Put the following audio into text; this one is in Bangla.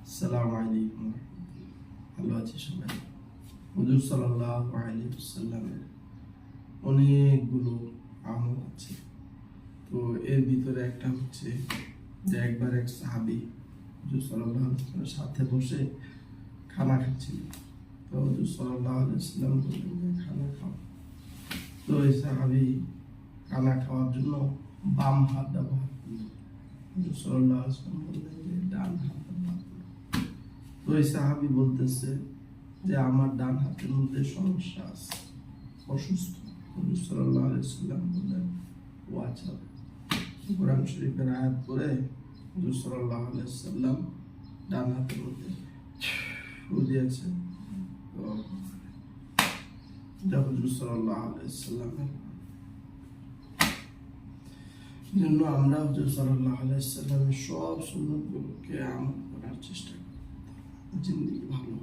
আসসালামু আলাইকুম। ভালো আছি সবাই। হুজুর সাল্লাল্লাহু আলাইহি ওয়াসাল্লামের অনেকগুলো আমল আছে। তো এর ভিতরে একটা হচ্ছে যে একবার এক সাহাবী হুজুর সাল্লাল্লাহু আলাইহি ওয়াসাল্লামের সাথে বসে খানা খাচ্ছিল। তো হুজুর সাল্লাল্লাহু আলাইহি ওয়াসাল্লাম বললেন যে খানা খাও। তো এই সাহাবী খানা খাওয়ার জন্য বাম হাত ব্যবহার করলেন। হুজুর সাল্লাল্লাহু আলাইহি ওয়াসাল্লাম বললেন যে ডান হাত ব্যবহার করো। তো এই সাহাবী বলতেছে যে আমার ডান হাতের মধ্যে সমস্যা আছে, অসুস্থ। হুজুর সাল্লাল্লাহু আলাইহি ওয়াসাল্লাম বললেন ও আচ্ছা। কোরআন শরীফের আয়াত পড়ে হুজুর সাল্লাল্লাহু আলাইহি ওয়াসাল্লাম ডান হাতের মধ্যে ফু দিয়েছে। তো এটা হুজুর সাল্লাল্লাহু আলাইহি ওয়াসাল্লামের জন্য আমরা হুজুর সাল্লাল্লাহু আলাইহি ওয়াসাল্লামের সব সুন্নতগুলোকে আমল করার চেষ্টা করি। জিন্দেগি ভালো